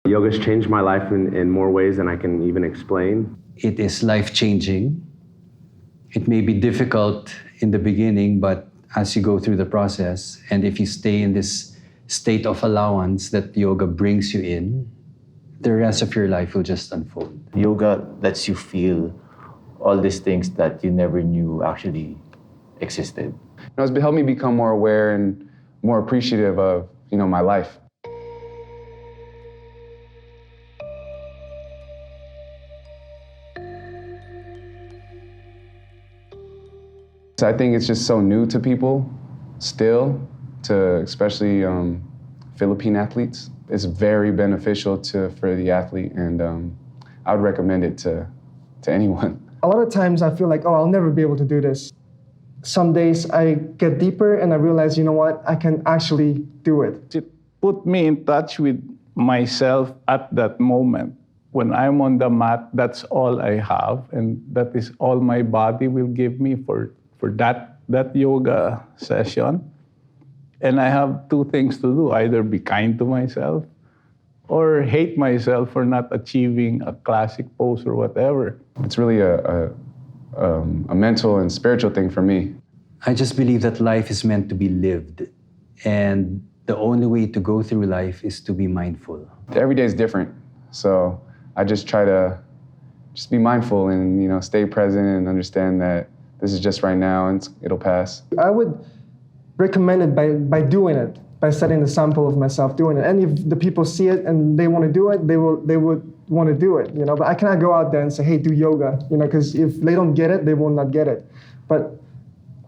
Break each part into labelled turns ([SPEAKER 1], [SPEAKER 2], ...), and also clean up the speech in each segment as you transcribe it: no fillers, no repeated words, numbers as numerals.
[SPEAKER 1] Yoga's changed my life in more ways than I can even explain.
[SPEAKER 2] It is life-changing. It may be difficult in the beginning, but as you go through the process, and if you stay in this state of allowance that yoga brings you in, the rest of your life will just unfold.
[SPEAKER 3] Yoga lets you feel all these things that you never knew actually existed.
[SPEAKER 4] It's helped me become more aware and more appreciative of, my life. So I think it's just so new to people still, to especially Philippine athletes. It's very beneficial for the athlete, and I would recommend it to anyone.
[SPEAKER 5] A lot of times I feel like, I'll never be able to do this. Some days I get deeper and I realize, you know what, I can actually do it.
[SPEAKER 6] It put me in touch with myself at that moment. When I'm on the mat, that's all I have, and that is all my body will give me for that yoga session. And I have two things to do: either be kind to myself or hate myself for not achieving a classic pose or whatever.
[SPEAKER 4] It's really a mental and spiritual thing for me.
[SPEAKER 2] I just believe that life is meant to be lived, and the only way to go through life is to be mindful.
[SPEAKER 4] Every day is different, so I just try to just be mindful and stay present and understand that this is just right now and it'll pass.
[SPEAKER 5] I would recommend it by doing it, by setting the sample of myself doing it. And if the people see it and they want to do it, they would want to do it. But I cannot go out there and say, hey, do yoga, because if they don't get it, they will not get it. But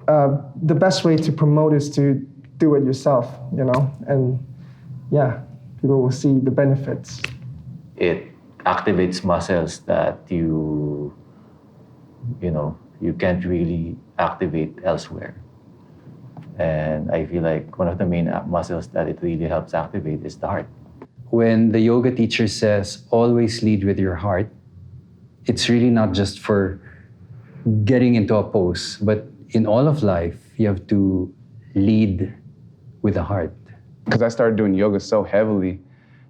[SPEAKER 5] the best way to promote is to do it yourself, and people will see the benefits.
[SPEAKER 3] It activates muscles that you can't really activate elsewhere. And I feel like one of the main muscles that it really helps activate is the heart.
[SPEAKER 2] When the yoga teacher says, always lead with your heart, it's really not just for getting into a pose, but in all of life, you have to lead with the heart.
[SPEAKER 4] Because I started doing yoga so heavily,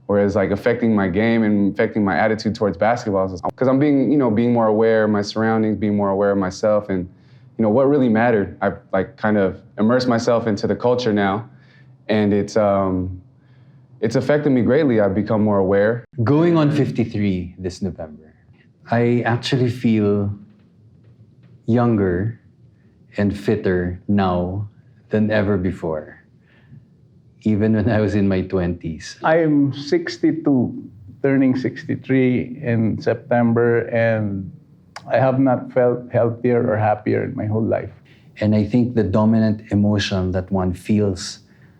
[SPEAKER 4] whereas affecting my game and affecting my attitude towards basketball. Because I'm being more aware of my surroundings, being more aware of myself, and what really mattered. I've kind of immersed myself into the culture now, and it's affected me greatly. I've become more aware.
[SPEAKER 2] Going on 53 this November, I actually feel younger and fitter now than ever before, even when I was in my 20s.
[SPEAKER 6] I'm 62, turning 63 in September, and I have not felt healthier or happier in my whole life.
[SPEAKER 2] And I think the dominant emotion that one feels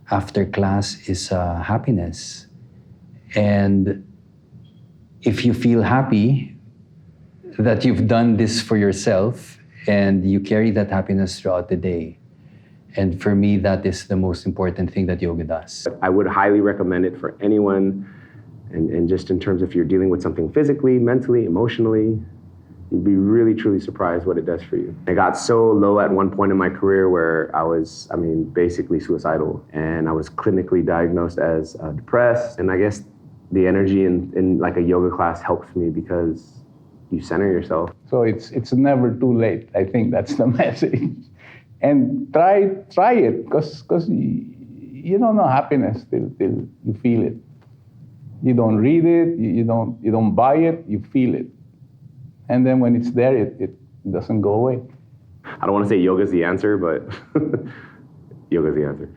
[SPEAKER 2] after class is happiness. And if you feel happy that you've done this for yourself, and you carry that happiness throughout the day. And for me, that is the most important thing that yoga does.
[SPEAKER 1] I would highly recommend it for anyone, and just in terms of if you're dealing with something physically, mentally, emotionally, you'd be really, truly surprised what it does for you. I got so low at one point in my career where I was, basically suicidal, and I was clinically diagnosed as depressed. And I guess the energy in a yoga class helps me because you center yourself.
[SPEAKER 6] So it's never too late. I think that's the message. And try it, because you don't know happiness till you feel it. You don't read it, you don't buy it, you feel it. And then when it's there, it doesn't go away.
[SPEAKER 1] I don't want to say yoga's the answer, but yoga's the answer.